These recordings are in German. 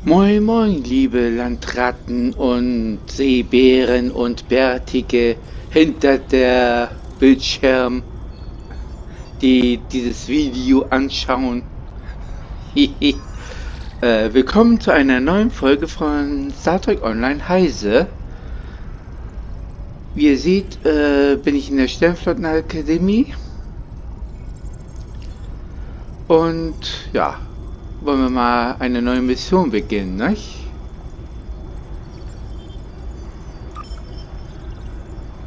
Moin moin, liebe Landratten und Seebären und Bärtige hinter der Bildschirm, die dieses Video anschauen. Willkommen zu einer neuen Folge von Star Trek Online Heise. Wie ihr seht, bin ich in der Sternflottenakademie. Und ja, wollen wir mal eine neue Mission beginnen, nicht?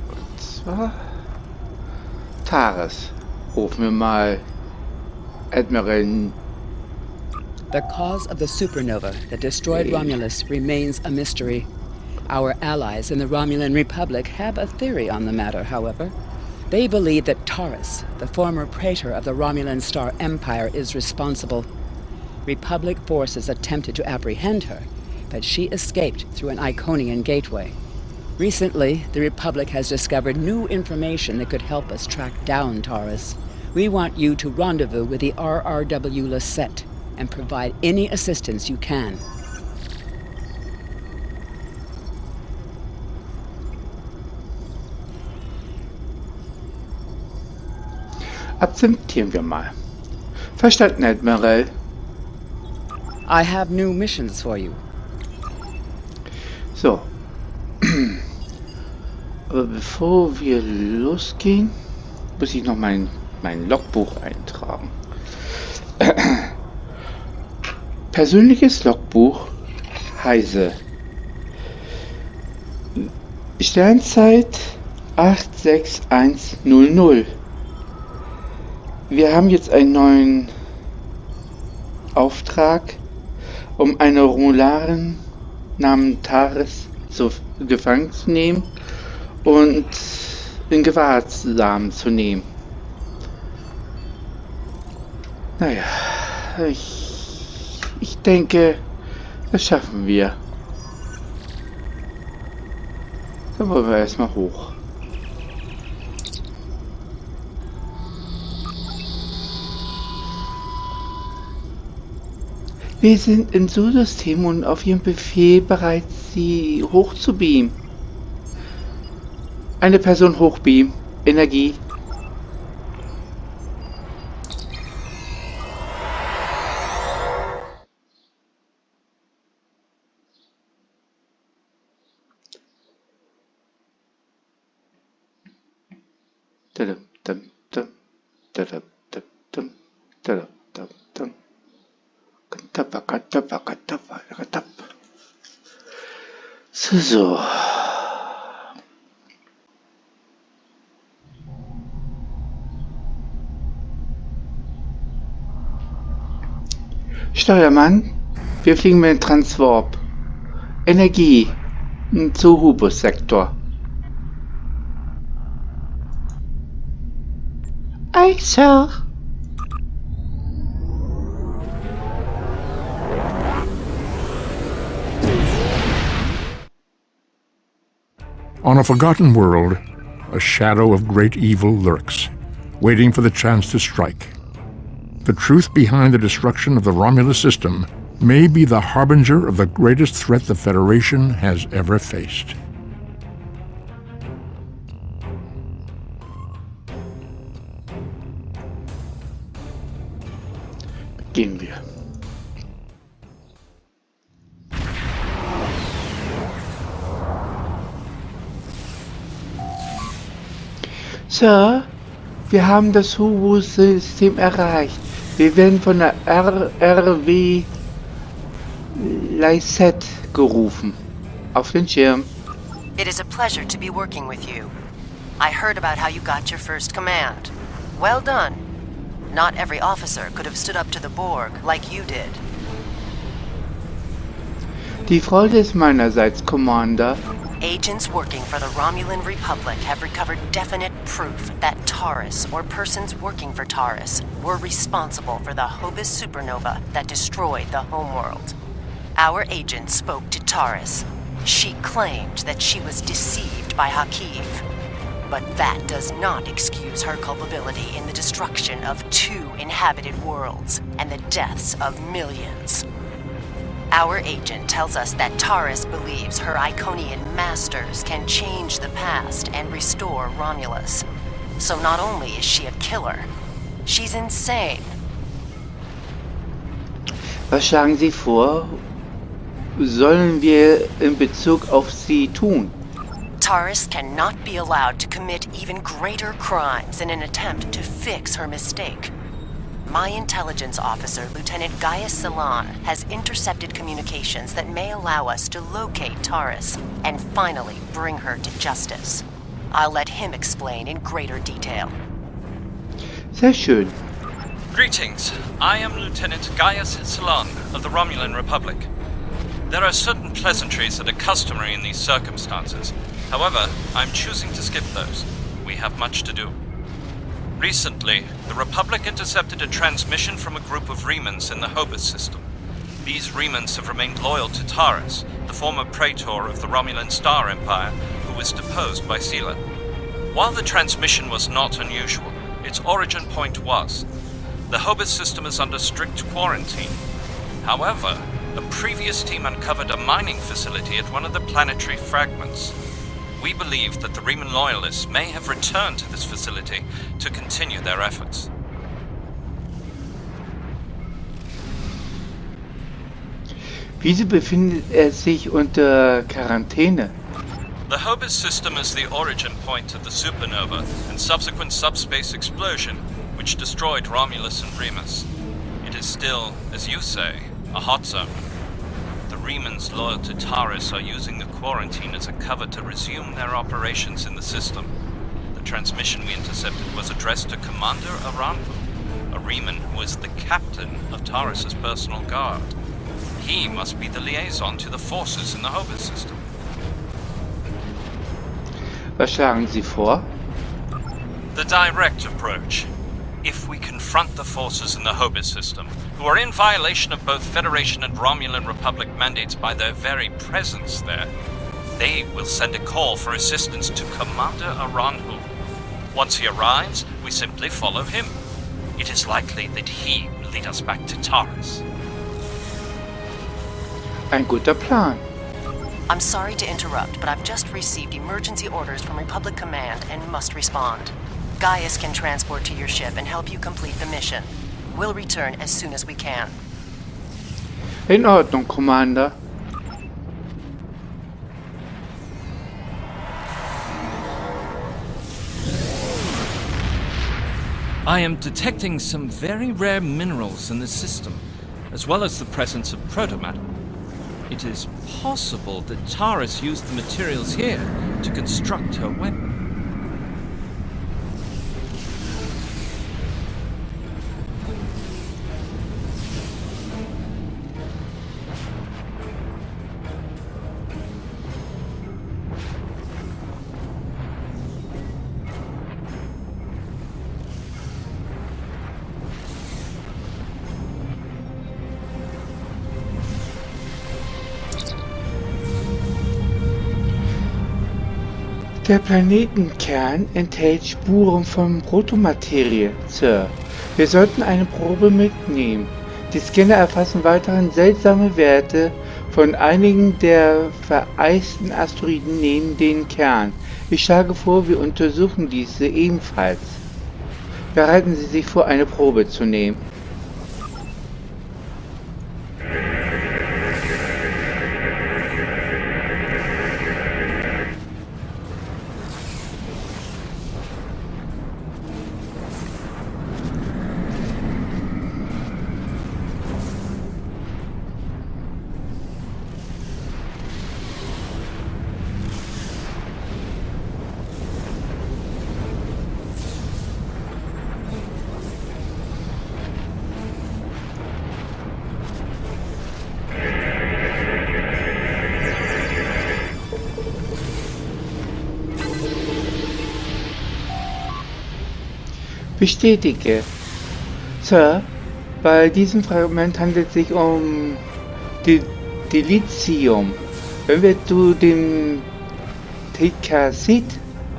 Und zwar Taris. Rufen wir mal Admiral. The cause of the supernova that destroyed Romulus remains a mystery. Our allies in the Romulan Republic have a theory on the matter, however. They believe that Taris, the former praetor of the Romulan Star Empire, is responsible. Republic forces attempted to apprehend her, but she escaped through an Iconian gateway. Recently, the Republic has discovered new information that could help us track down Taris. We want you to rendezvous with the RRW Lisette and provide any assistance you can. Akzeptieren wir mal. Verstanden, Admiral. I have new missions for you. So. Aber bevor wir losgehen, muss ich noch mein Logbuch eintragen. Persönliches Logbuch Heise. Sternzeit 86100. Wir haben jetzt einen neuen Auftrag, um eine Romularin namens Taris gefangen zu nehmen und in Gewahrsam zu nehmen. Naja, ich denke, das schaffen wir. Dann wollen wir erstmal hoch. Wir sind im Sol-System und auf Ihren Befehl bereit, Sie hochzubeamen. Eine Person hochbeamen. Energie. So. Steuermann, wir fliegen mit dem Transwarp. Energie zu Hubus-Sektor. Aye, Sir. On a forgotten world, a shadow of great evil lurks, waiting for the chance to strike. The truth behind the destruction of the Romulus system may be the harbinger of the greatest threat the Federation has ever faced. Gehen wir. Sir, wir haben das Hubus-System erreicht. Wir werden von der RRW Lisette gerufen. Auf den Schirm. It is a pleasure to be working with you. I heard about how you got your first command. Well done. Not every officer could have stood up to the Borg like you did. Die Freude ist meinerseits, Commander. Agents working for the Romulan Republic have recovered definite proof that Taris, or persons working for Taris, were responsible for the Hobus supernova that destroyed the homeworld. Our agent spoke to Taris. She claimed that she was deceived by Hakiv. But that does not excuse her culpability in the destruction of 2 inhabited worlds and the deaths of millions. Our agent tells us that Taris believes her Iconian masters can change the past and restore Romulus. So not only is she a killer, she's insane. Was schlagen Sie vor, sollen wir in Bezug auf sie tun? Taris cannot be allowed to commit even greater crimes in an attempt to fix her mistake. My intelligence officer, Lieutenant Gaius Salon, has intercepted communications that may allow us to locate Taris and finally bring her to justice. I'll let him explain in greater detail. Sehr schön. Greetings. I am Lieutenant Gaius Salon of the Romulan Republic. There are certain pleasantries that are customary in these circumstances. However, I'm choosing to skip those. We have much to do. Recently, the Republic intercepted a transmission from a group of Remans in the Hobus system. These Remans have remained loyal to Taris, the former praetor of the Romulan Star Empire, who was deposed by Sela. While the transmission was not unusual, its origin point was. The Hobus system is under strict quarantine. However, a previous team uncovered a mining facility at one of the planetary fragments. We believe that the Reman loyalists may have returned to this facility to continue their efforts. Wieso befindet er sich unter Quarantäne? The Hobus system is the origin point of the supernova and subsequent subspace explosion, which destroyed Romulus and Remus. It is still, as you say, a hot zone. The Remans loyal to Taris are using the quarantine as a cover to resume their operations in the system. The transmission we intercepted was addressed to Commander Aranhu, a Reman who is the captain of Taris' personal guard. He must be the liaison to the forces in the Hobus system. Was schlagen Sie vor? The direct approach. If we confront the forces in the Hobus system, who are in violation of both Federation and Romulan Republic mandates by their very presence there, they will send a call for assistance to Commander Aranhu. Once he arrives, we simply follow him. It is likely that he will lead us back to Taris. Ein guter Plan. I'm sorry to interrupt, but I've just received emergency orders from Republic Command and must respond. Gaius can transport to your ship and help you complete the mission. We'll return as soon as we can. In Ordnung, Commander. I am detecting some very rare minerals in the system, as well as the presence of protomatter. It is possible that Taris used the materials here to construct her weapon. Der Planetenkern enthält Spuren von Protomaterie, Sir. Wir sollten eine Probe mitnehmen. Die Scanner erfassen weiterhin seltsame Werte von einigen der vereisten Asteroiden neben den Kern. Ich schlage vor, wir untersuchen diese ebenfalls. Bereiten Sie sich vor, eine Probe zu nehmen. Bestätige. Sir, bei diesem Fragment handelt es sich um Dilithium. Wenn wir zu dem Tekasit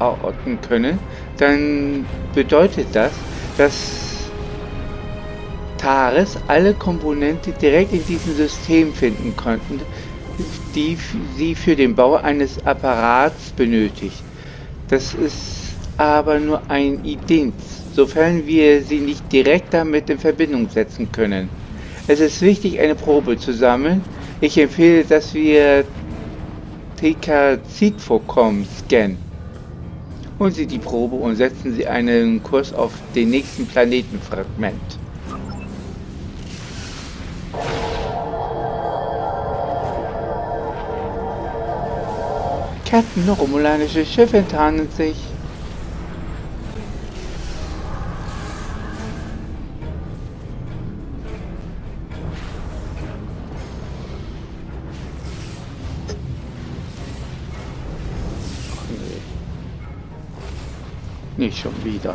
orten können, dann bedeutet das, dass Taris alle Komponenten direkt in diesem System finden konnten, die sie für den Bau eines Apparats benötigt. Das ist aber nur ein Indiz, sofern wir sie nicht direkt damit in Verbindung setzen können. Es ist wichtig, eine Probe zu sammeln. Ich empfehle, dass wir Tekazid-Vorkommen scannen. Holen Sie die Probe und setzen Sie einen Kurs auf den nächsten Planetenfragment. Captain, romulanische Schiffe enttarnen sich. Nicht schon wieder.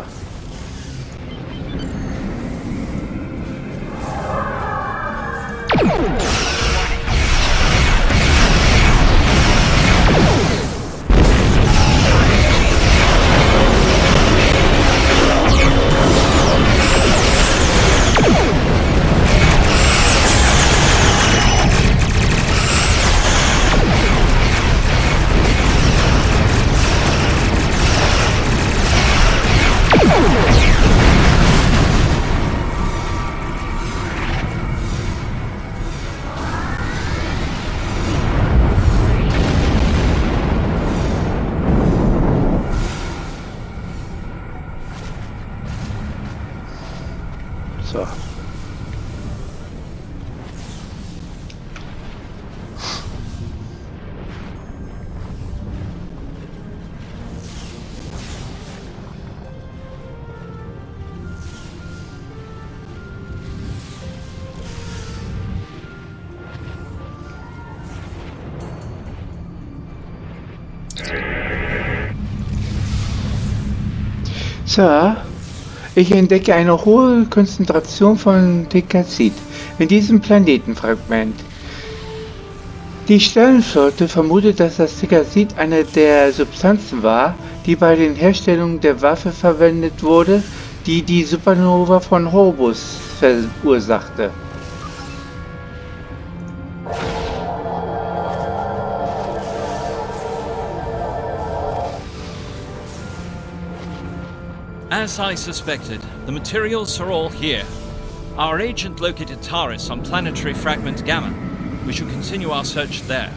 So. Sir, ich entdecke eine hohe Konzentration von Tekazid in diesem Planetenfragment. Die Sternenflotte vermutet, dass das Tekazid eine der Substanzen war, die bei der Herstellung der Waffe verwendet wurde, die die Supernova von Phobos verursachte. As I suspected, the materials are all here. Our agent located Taris on planetary fragment Gamma. We should continue our search there.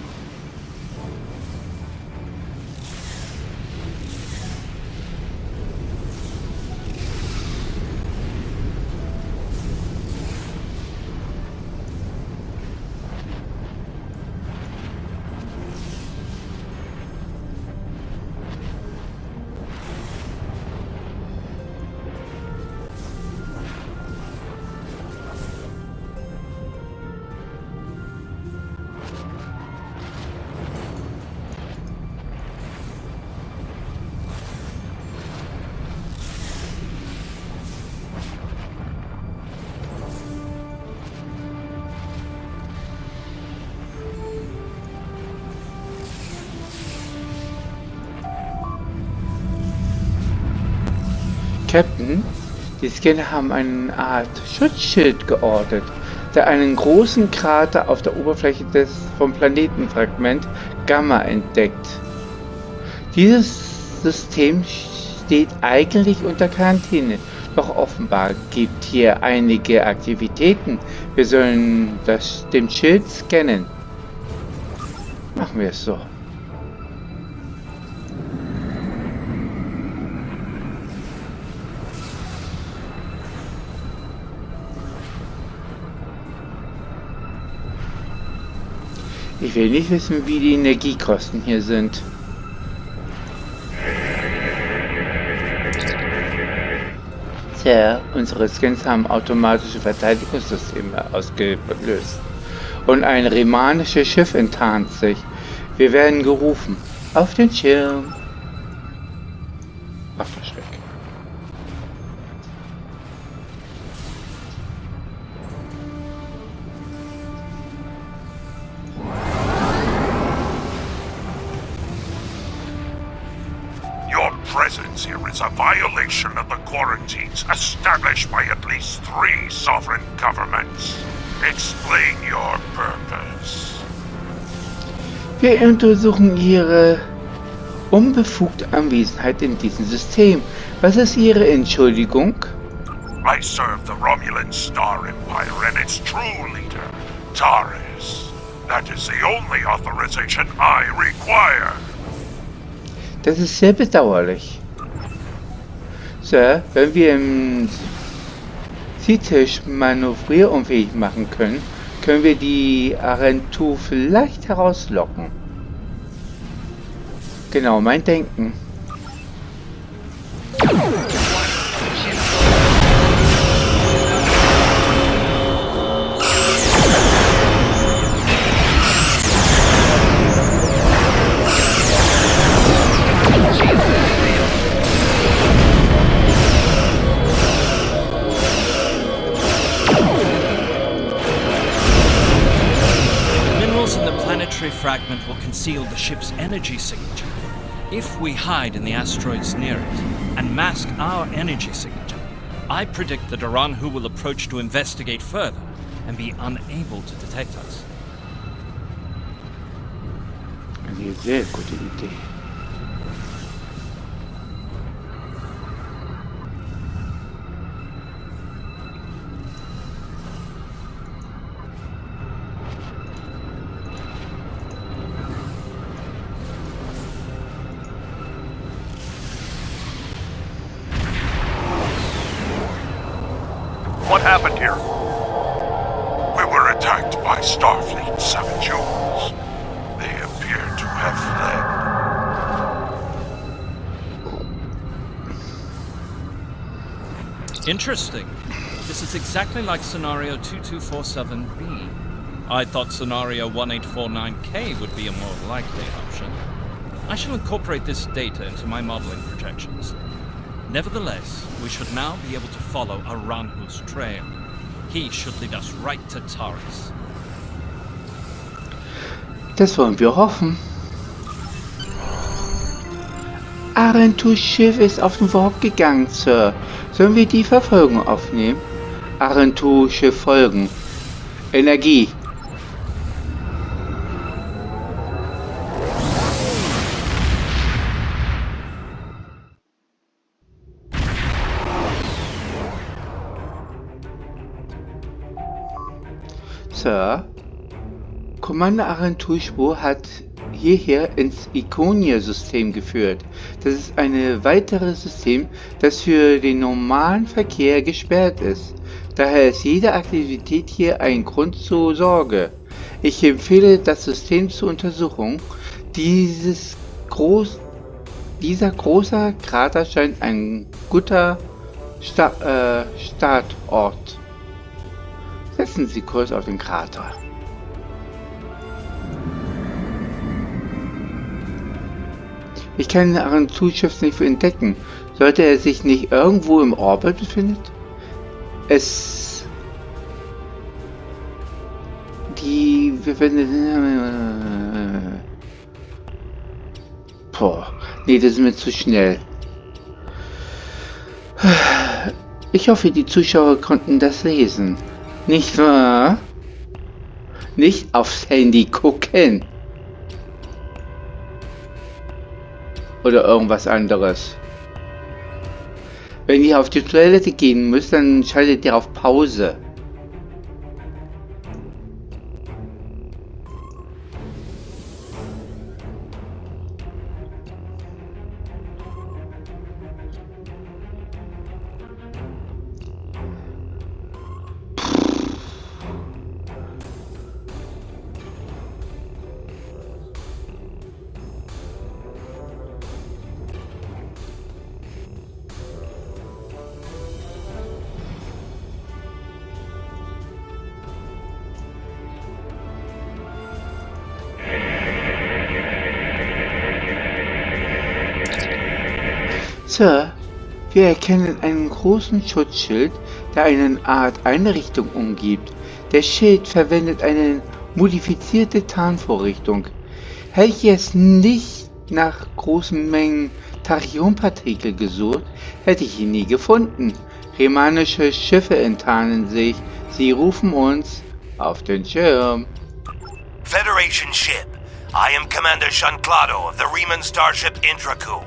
Captain, die Scanner haben eine Art Schutzschild geordnet, der einen großen Krater auf der Oberfläche des vom Planetenfragment Gamma entdeckt. Dieses System steht eigentlich unter Quarantäne, doch offenbar gibt hier einige Aktivitäten. Wir sollen den Schild scannen. Machen wir es so. Ich will nicht wissen, wie die Energiekosten hier sind. Sir, unsere Scans haben automatische Verteidigungssysteme ausgelöst. Und ein rimanisches Schiff enttarnt sich. Wir werden gerufen. Auf den Schirm. Ach, der Schreck. Your presence here is a violation violation of the quarantines established by at least 3 sovereign governments. Explain your purpose. Wir untersuchen Ihre unbefugte Anwesenheit in diesem System. Was ist Ihre Entschuldigung? I serve the Romulan Star Empire and its true leader, Taris. That is the only authorization I require. Das ist sehr bedauerlich. Sir, wenn wir im Tisch manövrierunfähig machen können, können wir die Agentur vielleicht herauslocken. Genau, mein Denken. Fragment will conceal the ship's energy signature. If we hide in the asteroids near it and mask our energy signature, I predict that Aranhu will approach to investigate further and be unable to detect us. Eine sehr gute Idee. What happened here? We were attacked by Starfleet 7 Joules. They appear to have fled. Interesting. This is exactly like scenario 2247B. I thought scenario 1849K would be a more likely option. I shall incorporate this data into my modeling projections. Nevertheless, we should now be able to follow Aranhu's trail. He should lead us right to Taris. Das wollen wir hoffen. Arentus Schiff ist auf den Warp gegangen, Sir. Sollen wir die Verfolgung aufnehmen? Arentus Schiff folgen. Energie. Sir, Kommando Agenturspur hat hierher ins Iconia-System geführt. Das ist ein weiteres System, das für den normalen Verkehr gesperrt ist. Daher ist jede Aktivität hier ein Grund zur Sorge. Ich empfehle das System zur Untersuchung. Dieser große Krater scheint ein guter Startort. Setzen Sie Kurs auf den Krater. Ich kann den Agenturschiff nicht entdecken. Sollte er sich nicht irgendwo im Orbit befinden? Nee, das ist mir zu schnell. Ich hoffe, die Zuschauer konnten das lesen. Nicht wahr? Nicht aufs Handy gucken. Oder irgendwas anderes. Wenn ihr auf die Toilette gehen müsst, dann schaltet ihr auf Pause. Sir, wir erkennen einen großen Schutzschild, der eine Art Einrichtung umgibt. Der Schild verwendet eine modifizierte Tarnvorrichtung. Hält jetzt nicht nach großen Mengen Tachyonpartikel gesucht, hätte ich ihn nie gefunden. Remanische Schiffe enttarnen sich. Sie rufen uns auf den Schirm. Federation ship. I am Commander Shanclado of the Riemann starship Intraku.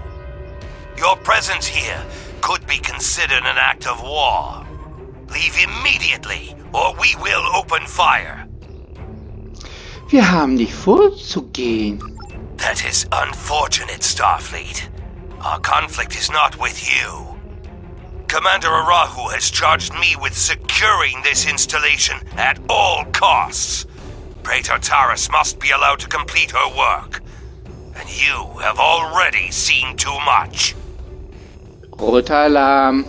Your presence here could be considered an act of war. Leave immediately, or we will open fire. Wir haben nicht vorzugehen. That is unfortunate, Starfleet. Our conflict is not with you. Commander Arahu has charged me with securing this installation at all costs. Praetor Taris must be allowed to complete her work. And you have already seen too much. Roter Alarm.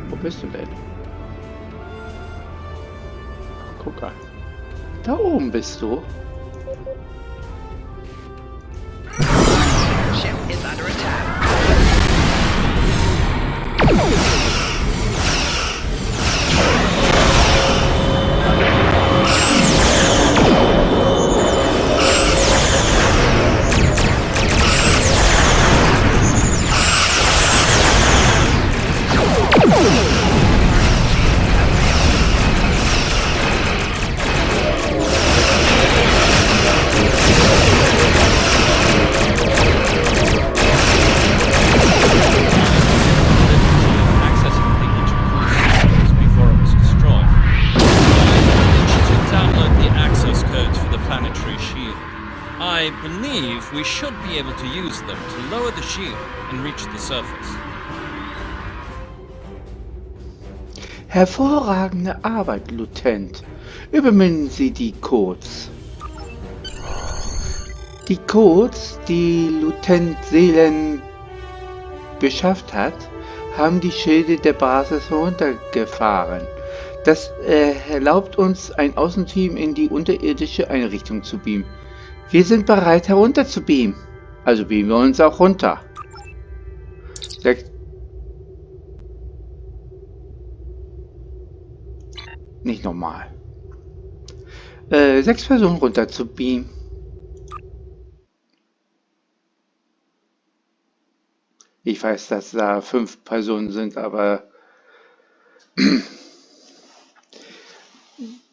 Wo bist du denn? Ach, guck an. Da oben bist du. Ship is under attack. I believe we should be able to use them to lower the shield and reach the surface. Hervorragende Arbeit, Lieutenant. Übernehmen Sie die Codes. Die Codes, die Lieutenant Seelen beschafft hat, haben die Schilde der Basis heruntergefahren. Das erlaubt uns, ein Außenteam in die unterirdische Einrichtung zu beamen. Wir sind bereit, herunter zu beamen. Also beamen wir uns auch runter. Nicht normal. 6 Personen runter zu beamen. Ich weiß, dass da 5 Personen sind, aber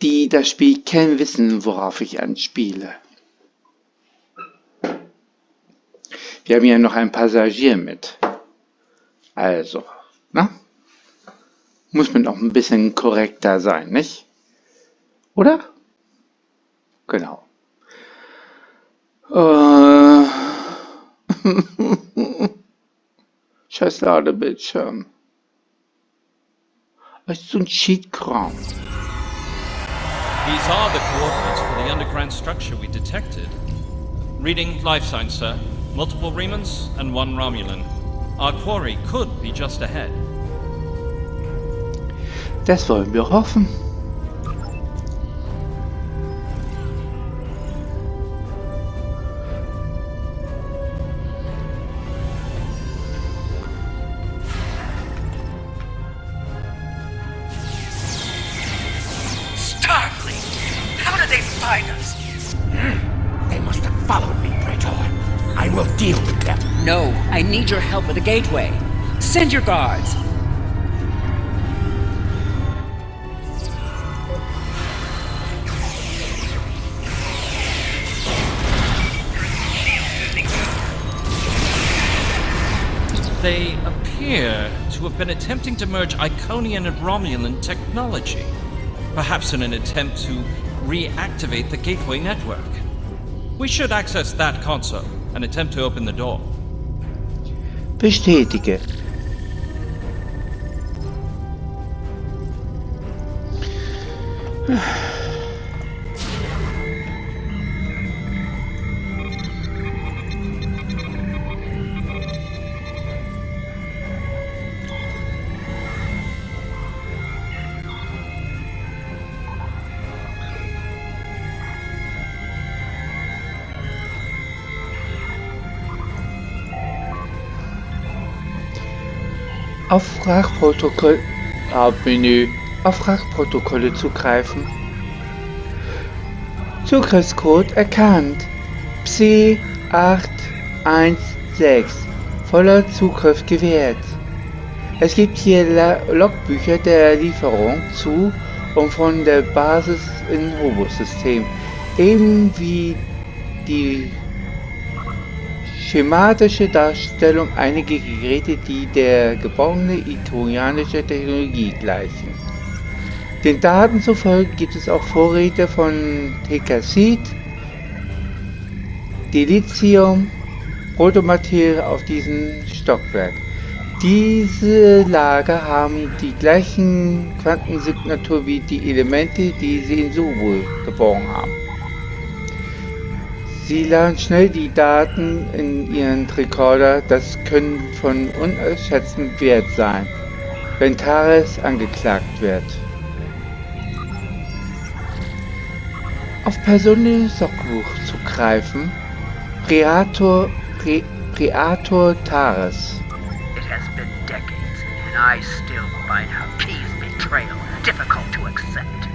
die das Spiel kennen, wissen, worauf ich anspiele. Wir haben ja noch einen Passagier mit. Also, na? Muss man auch ein bisschen korrekter sein, nicht? Oder? Genau. Scheiß Ladebildschirm. Was ist so ein Cheat-Kram? These are the coordinates for the underground structure we detected. Reading life signs, sir. Multiple Riemans and 1 Romulan. Our quarry could be just ahead. Das wollen wir hoffen. Starfleet! How did they find us? They must have followed me, Praetor. I will deal with them. No, I need your help with the gateway. Send your guards. They appear to have been attempting to merge Iconian and Romulan technology. Perhaps in an attempt to reactivate the gateway network. We should access that console and attempt to open the door. Bestätige. Auf Sprachprotokoll Hauptmenü auf Sprachprotokolle zugreifen. Zugriffscode erkannt. C816 voller Zugriff gewährt. Es gibt hier Logbücher der Lieferung zu und von der Basis im Hobos-System, eben wie die schematische Darstellung einiger Geräte, die der geborgenen italienischen Technologie gleichen. Den Daten zufolge gibt es auch Vorräte von Tekasit, Dilithium, Protomaterie auf diesem Stockwerk. Diese Lager haben die gleichen Quantensignatur wie die Elemente, die sie in Subo geborgen haben. Sie laden schnell die Daten in ihren Rekorder, das können von unerschätztem Wert sein, wenn Taris angeklagt wird. Auf persönliches Logbuch zugreifen, Praetor Taris. It has been decades, and I still find Haki's betrayal difficult to accept.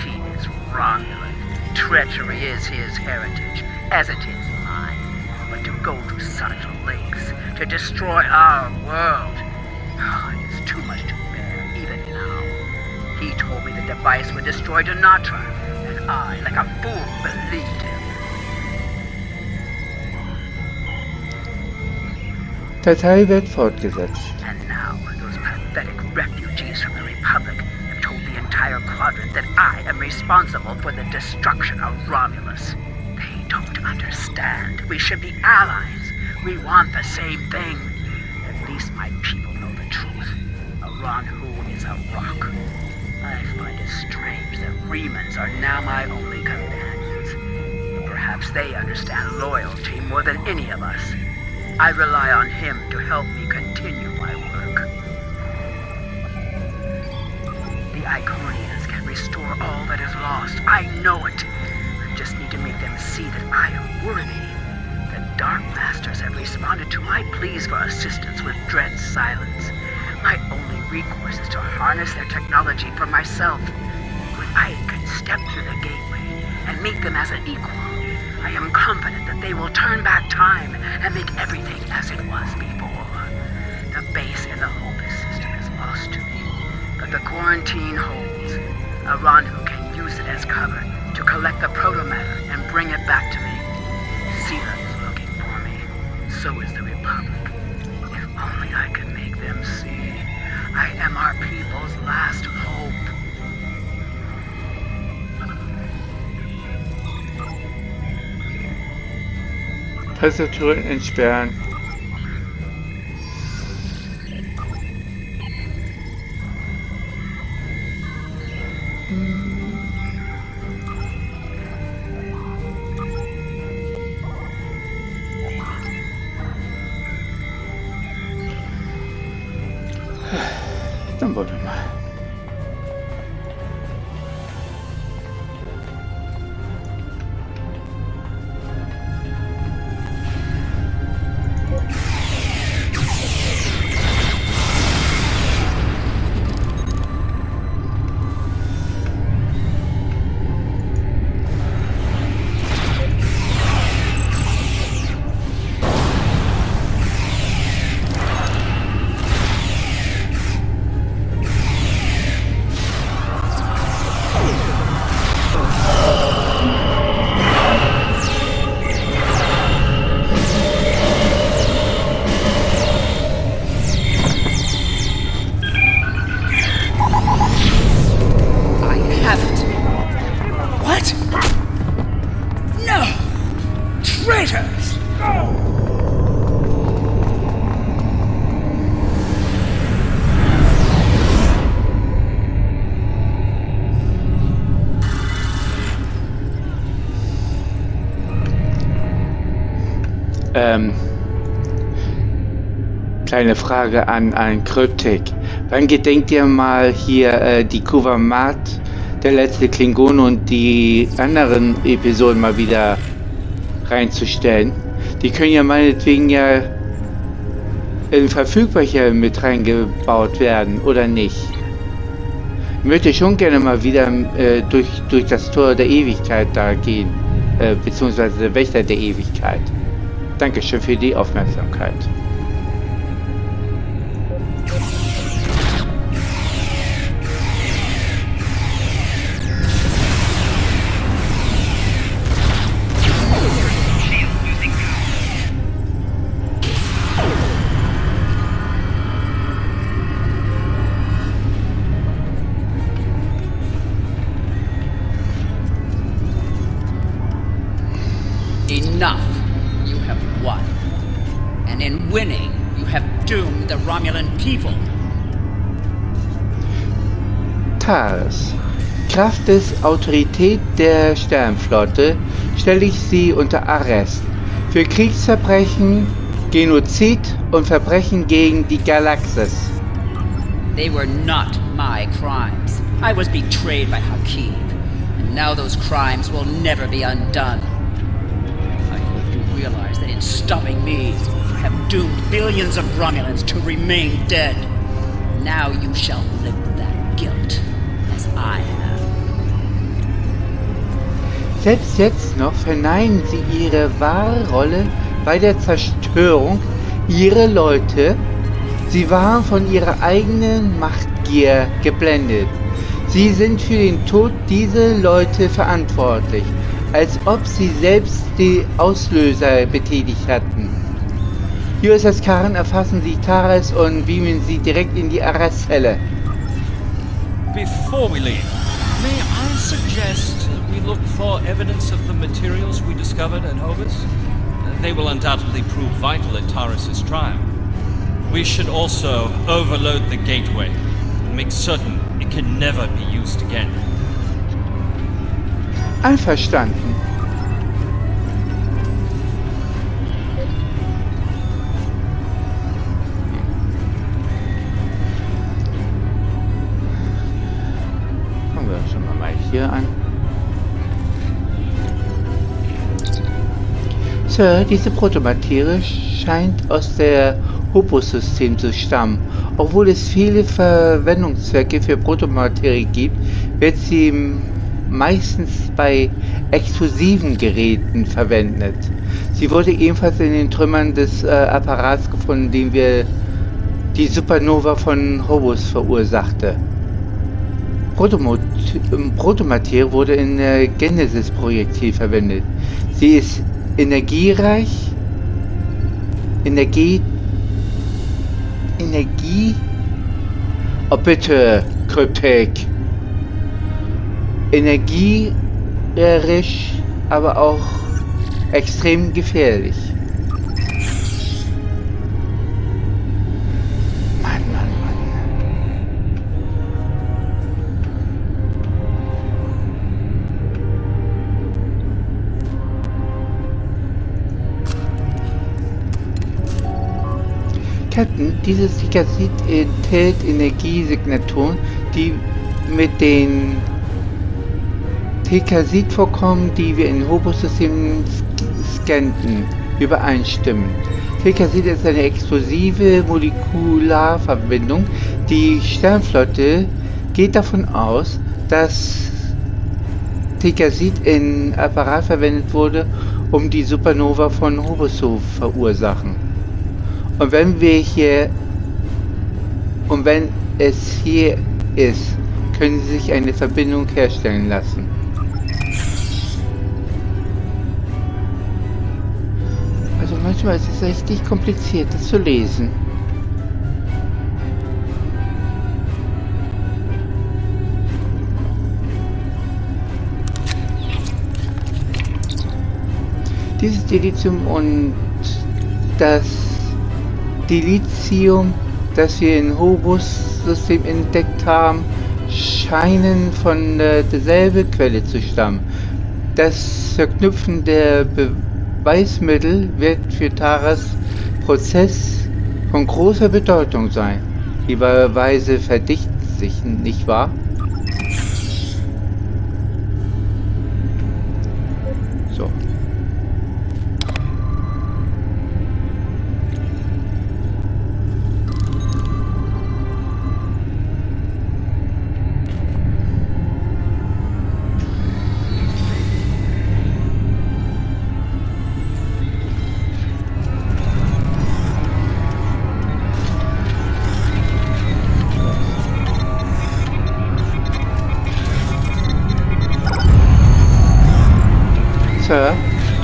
He is Romulan. Treachery is his heritage, as it is mine. But to go to such lengths, to destroy our world, it is too much to bear, even now. He told me the device would destroy Donatra, and I, like a fool, believed him. Datei wird fortgesetzt. And now, those pathetic refugees from the Republic have told the entire quadrant that I am responsible for the destruction of Romulus. They don't understand. We should be allies. We want the same thing. At least my people know the truth. Aranhu is a rock. I find it strange that Remans are now my only companions. But perhaps they understand loyalty more than any of us. I rely on him to help me continue my work. The Iconians can restore all that is lost. I know it. I just need to make them see that I am worthy. The Dark Masters have responded to my pleas for assistance with dread silence. My only recourse is to harness their technology for myself. When I can step through the gateway and meet them as an equal, I am confident that they will turn back time and make everything as it was before. The base in the Hobus system is lost to me, but the quarantine holds. Aranhu can use it as cover to collect the protomatter and bring it back to me. Sela is looking for me. So is the Republic. If only I could make them see. I am our people's last hope. Tastaturen entsperren. Dann wollen wir mal. Kleine Frage an Kryptik. Wann gedenkt ihr mal hier die Kuvamat, der letzte Klingon und die anderen Episoden mal wieder reinzustellen? Die können ja meinetwegen ja in Verfügbarkeit mit reingebaut werden, oder nicht? Ich möchte schon gerne mal wieder durch das Tor der Ewigkeit da gehen. beziehungsweise Wächter der Ewigkeit. Dankeschön für die Aufmerksamkeit. Enough! You have won. And in winning, you have doomed the Romulan people. Taris. Kraft des Autorität der Sternflotte stelle ich Sie unter Arrest für Kriegsverbrechen, Genozid und Verbrechen gegen die Galaxis. They were not my crimes. I was betrayed by Hakeem, and now those crimes will never be undone. I hope you realize that in stopping me, you have doomed billions of Romulans to remain dead. Now you shall live with that guilt, as I have. Selbst jetzt noch verneinen Sie Ihre wahre Rolle bei der Zerstörung Ihrer Leute. Sie waren von Ihrer eigenen Machtgier geblendet. Sie sind für den Tod dieser Leute verantwortlich, als ob Sie selbst die Auslöser betätigt hatten. USS Karen, erfassen Sie Taris und beamen Sie direkt in die Arrestzelle. Before we leave, may I suggest we look for evidence of the materials we discovered at Hobus? They will undoubtedly prove vital in Taris' trial. We should also overload the gateway and make certain it can never be used again. Einverstanden. Fangen wir schon mal hier an. Sir, diese Protomaterie scheint aus der Hobus-System zu stammen. Obwohl es viele Verwendungszwecke für Protomaterie gibt, wird sie meistens bei explosiven Geräten verwendet. Sie wurde ebenfalls in den Trümmern des Apparats gefunden, den die Supernova von Hobus verursachte. Protomaterie wurde in der Genesis-Projektil verwendet. Sie ist energiereich, oh bitte, Kryptik. Energierisch, aber auch extrem gefährlich. Mann. Captain, dieses Tikasit enthält Energiesignaturen, die mit den Tikasit-Vorkommen, die wir in Hobus-Systemen scannten, übereinstimmen. Tikasit ist eine explosive Molekularverbindung. Die Sternflotte geht davon aus, dass Tikasit in Apparat verwendet wurde, um die Supernova von Hobus zu verursachen. Und wenn es hier ist, können Sie sich eine Verbindung herstellen lassen. Also manchmal ist es richtig kompliziert, das zu lesen. Dieses Dilithium und das Dilithium, das wir in Hobus-System entdeckt haben, scheinen von derselben Quelle zu stammen. Das Verknüpfen der Beweismittel wird für Taris' Prozess von großer Bedeutung sein. Die Beweise verdichten sich, nicht wahr? So.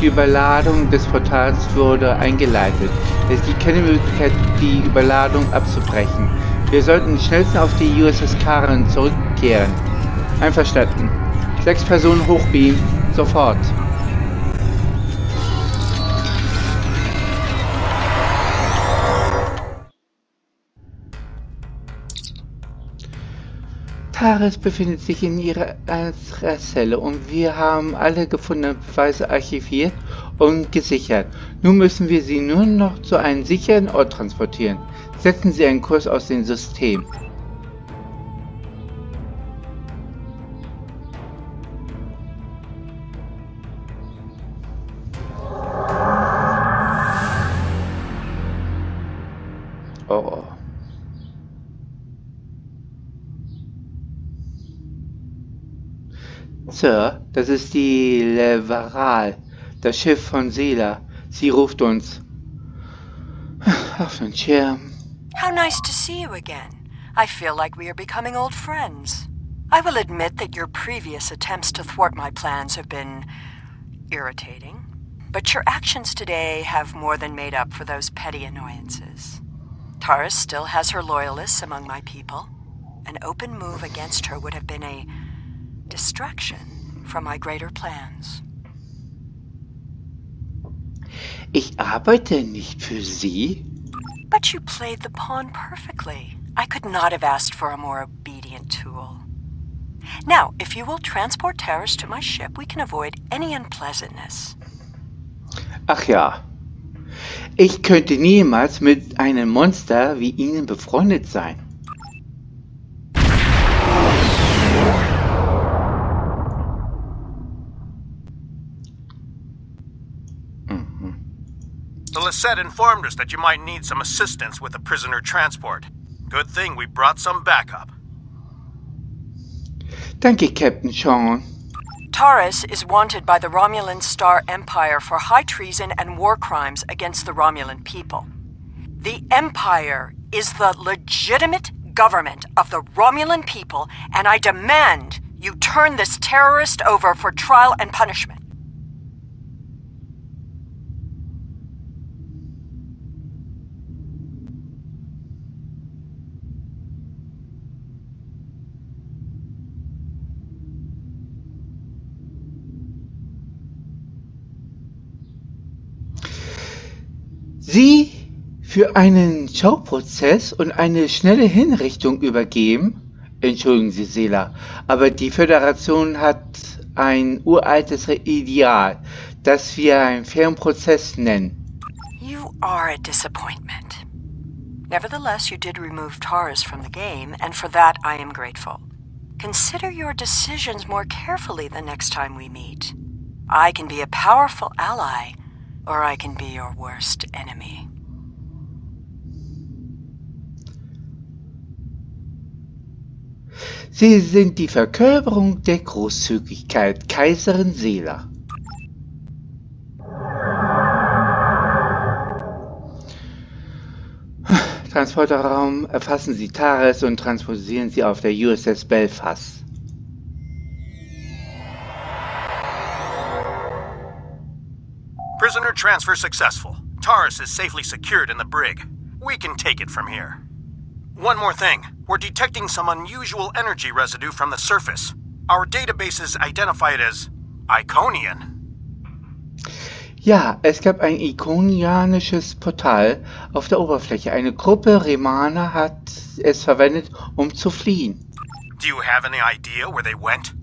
Die Überladung des Portals wurde eingeleitet. Es gibt keine Möglichkeit, die Überladung abzubrechen. Wir sollten schnellstens auf die USS Karen zurückkehren. Einverstanden. 6 Personen hochbeamen. Sofort. Taris befindet sich in ihrer Zelle und wir haben alle gefundenen Beweise archiviert und gesichert. Nun müssen wir sie nur noch zu einem sicheren Ort transportieren. Setzen Sie einen Kurs aus dem System. Oh. Sir, das ist die Leveral, das Schiff von Sela. Sie ruft uns. Auf den Schirm. How nice to see you again. I feel like we are becoming old friends. I will admit that your previous attempts to thwart my plans have been irritating, but your actions today have more than made up for those petty annoyances. Taris still has her loyalists among my people. An open move against her would have been a distraction from my greater plans. Ich arbeite nicht für Sie. But you played the pawn perfectly. I could not have asked for a more obedient tool. Now, if you will transport Taris to my ship, we can avoid any unpleasantness. Ach ja. Ich könnte niemals mit einem Monster wie Ihnen befreundet sein. The Lisette informed us that you might need some assistance with the prisoner transport. Good thing we brought some backup. Danke, Captain Sean. Taris is wanted by the Romulan Star Empire for high treason and war crimes against the Romulan people. The Empire is the legitimate government of the Romulan people, and I demand you turn this terrorist over for trial and punishment. Sie für einen Schauprozess und eine schnelle Hinrichtung übergeben? Entschuldigen Sie, Sela, aber die Föderation hat ein uraltes Ideal, das wir einen fairen Prozess nennen. You are a disappointment. Nevertheless, you did remove Taris from the game, and for that I am grateful. Consider your decisions more carefully the next time we meet. I can be a powerful ally, or I can be your worst enemy. Sie sind die Verkörperung der Großzügigkeit, Kaiserin Sela. Transporterraum, erfassen Sie Taris und transportieren Sie auf der USS Belfast. Prisoner transfer successful. Taris is safely secured in the brig. We can take it from here. One more thing. We're detecting some unusual energy residue from the surface. Our databases identify it as Iconian. Ja, es gab ein ikonianisches Portal auf der Oberfläche. Eine Gruppe Remaner hat es verwendet, um zu fliehen. Do you have any idea where they went?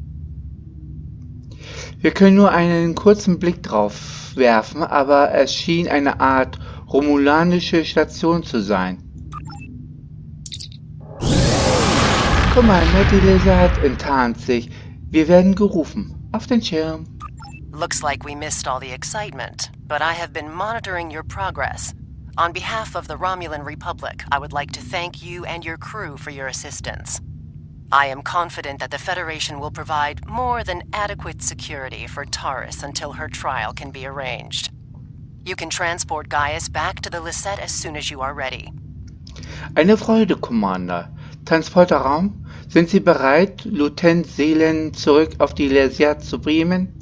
Wir können nur einen kurzen Blick drauf werfen, aber es schien eine Art romulanische Station zu sein. Commander, die Lizard enttarnt sich. Wir werden gerufen. Auf den Schirm. Looks like we missed all the excitement, but I have been monitoring your progress. On behalf of the Romulan Republic, I would like to thank you and your crew for your assistance. I am confident that the Federation will provide more than adequate security for Taris until her trial can be arranged. You can transport Gaius back to the Lisette as soon as you are ready. Eine Freude, Commander. Transporterraum, sind Sie bereit, Lieutenant Seelen zurück auf die Lisette zu beamen?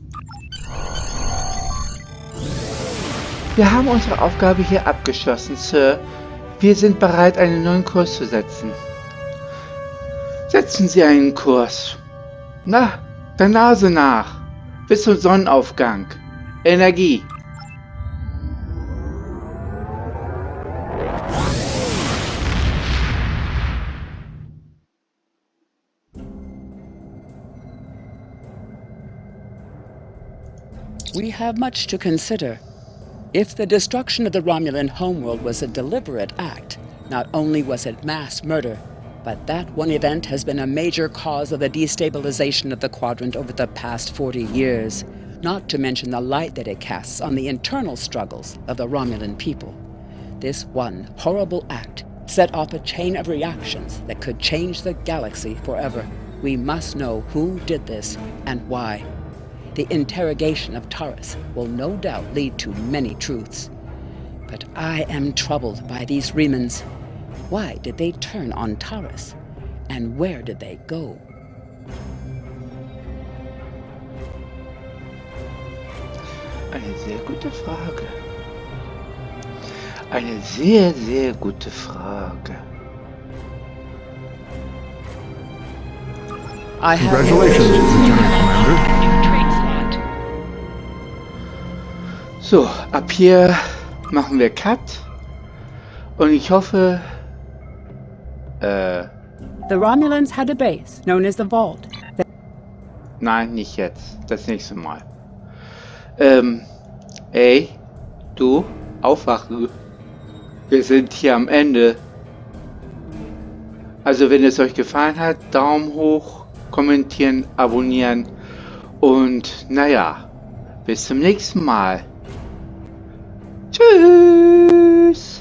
Wir haben unsere Aufgabe hier abgeschlossen, Sir. Wir sind bereit, einen neuen Kurs zu setzen. Setzen Sie einen Kurs. Na, der Nase nach. Bis zum Sonnenaufgang. Energie. We have much to consider. If the destruction of the Romulan homeworld was a deliberate act, not only was it mass murder, but that one event has been a major cause of the destabilization of the quadrant over the past 40 years, not to mention the light that it casts on the internal struggles of the Romulan people. This one horrible act set off a chain of reactions that could change the galaxy forever. We must know who did this and why. The interrogation of Taris will no doubt lead to many truths. But I am troubled by these Remans. Why did they turn on Taris? And where did they go? Eine sehr gute Frage. Eine sehr, sehr gute Frage. Congratulations, Lieutenant Commander. So, ab hier machen wir Cut. Und ich hoffe... The Romulans had a base known as the Vault. Nein, nicht jetzt. Das nächste Mal. Ey, du, aufwachen. Wir sind hier am Ende. Also wenn es euch gefallen hat, Daumen hoch, kommentieren, abonnieren und naja, bis zum nächsten Mal. Tschüss.